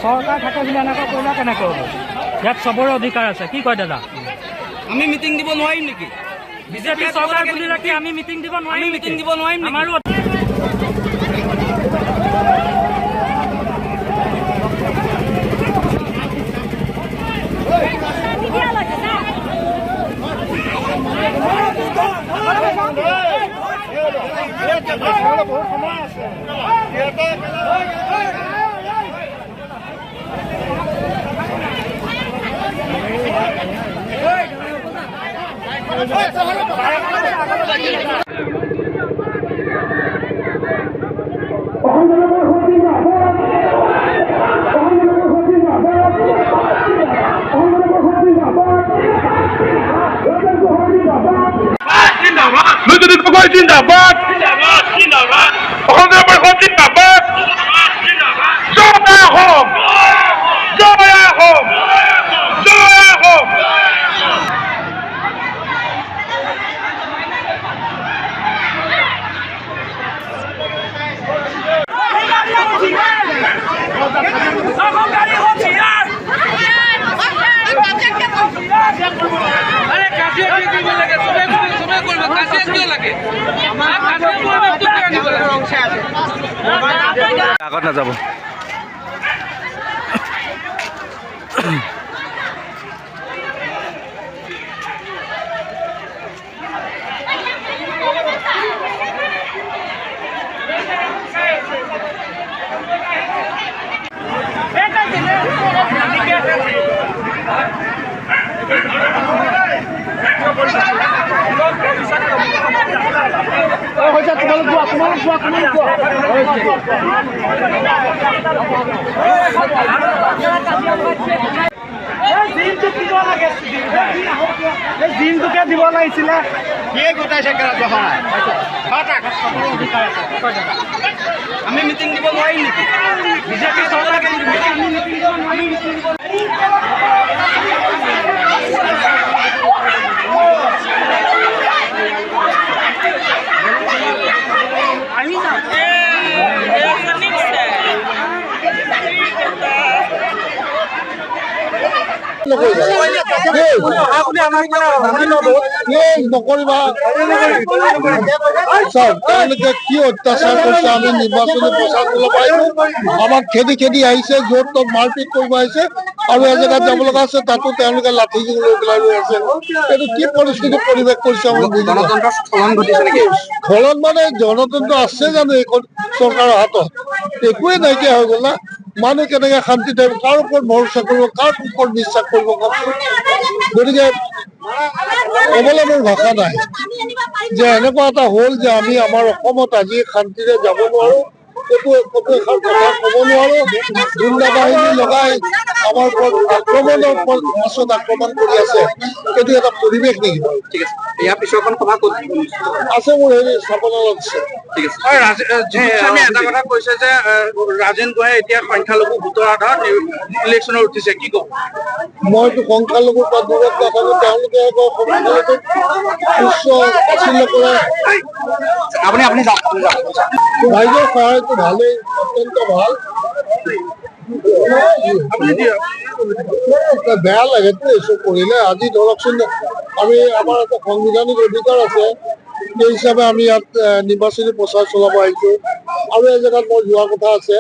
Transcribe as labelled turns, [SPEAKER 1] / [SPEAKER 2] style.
[SPEAKER 1] চৰকাৰ থাকে বুলি এনেকুৱা কৰিলে কেনেকৈ হ'ব? ইয়াত চবৰে অধিকাৰ আছে। কি কয় দাদা?
[SPEAKER 2] আমি মিটিং দিব নোৱাৰিম নেকি?
[SPEAKER 1] বিজেপি চৰকাৰ বুলি ৰাখি আমি মিটিং দিব নোৱাৰিম?
[SPEAKER 2] মিটিং দিব নোৱাৰিম
[SPEAKER 1] আমাৰো
[SPEAKER 3] জিন্দাবাদ অসমৰ জিন্দাবাদ জয় আহোম জয় আহোম জয় আহোম।
[SPEAKER 4] আগত নাযাব।
[SPEAKER 1] দিনটোকে দিব লাগিছিলে।
[SPEAKER 2] আমি মিটিং দিব নোৱাৰিম নেকি?
[SPEAKER 1] বিজেপি চৰকাৰ আমি মিটিং দিব
[SPEAKER 5] নকৰিবা তেওঁলোকে কি অত্যাচাৰ কৰিছে আমি নিৰ্বাচনী প্ৰচাৰ কৰিব পাৰিছো। আমাক খেদি খেদি আহিছে, য'ত ত'ত মাৰপিট কৰিব আহিছে আৰু এজেগাত যাব লগা আছে তাতো তেওঁলোকে লাঠি লৈ পেলাই ৰৈ আছে। এইটো কি পৰিস্থিতি পৰিৱেশ কৰিছে আমি বুজি স্খলন মানে গণতন্ত্ৰ আছে জানো এইখন চৰকাৰৰ হাতত? একোৱেই নাইকিয়া হৈ গ'ল না। মানুহ কেনেকে শান্তি থাকিব, কাৰ ওপৰত ভৰসা কৰিব, কাৰ ওপৰত বিশ্বাস কৰিব কওকচোন। গতিকে ক'বলৈ মোৰ ভাষা নাই যে এনেকুৱা এটা হ'ল যে আমি আমাৰ অসমত আজি শান্তিৰে যাব নোৱাৰো, ক'তো এষাৰ কথা ক'ব নোৱাৰো। গুণ্ডা বাহিনী লগাই আমাৰ ওপৰত আক্ৰমণৰ পিছত আক্ৰমণ কৰি আছে। এইটো এটা পৰিৱেশ নেকি?
[SPEAKER 4] ঠিক আছে, ইয়াৰ পিছৰখন সভা ক'ত
[SPEAKER 5] আছে? মোৰ হেৰি স্থাপনাত আছে।
[SPEAKER 4] ঠিক আছে। এটা কথা কৈছে যে ৰাজেন গোহাঁই এতিয়া সংখ্যালঘু ভোটৰ আধাৰত ইলেকশ্যনত উঠিছে, কি ক'ব?
[SPEAKER 5] মইতো সংখ্যালঘুৰ পৰা দূৰত নাথাকো, তেওঁলোকে আকৌ সংখ্যালঘুক উচ্চ আছিলে কৰে। ৰাইজৰ সহায়টো ভালেই, অত্যন্ত ভাল। বেয়া লাগেতো এইচব কৰিলে। আজি ধৰকচোন আমি আমাৰ এটা সাংবিধানিক অধিকাৰ আছে, সেই হিচাপে আমি ইয়াত নিৰ্বাচনী প্ৰচাৰ চলাব আহিছো আৰু এই জেগাত মই যোৱা কথা আছে।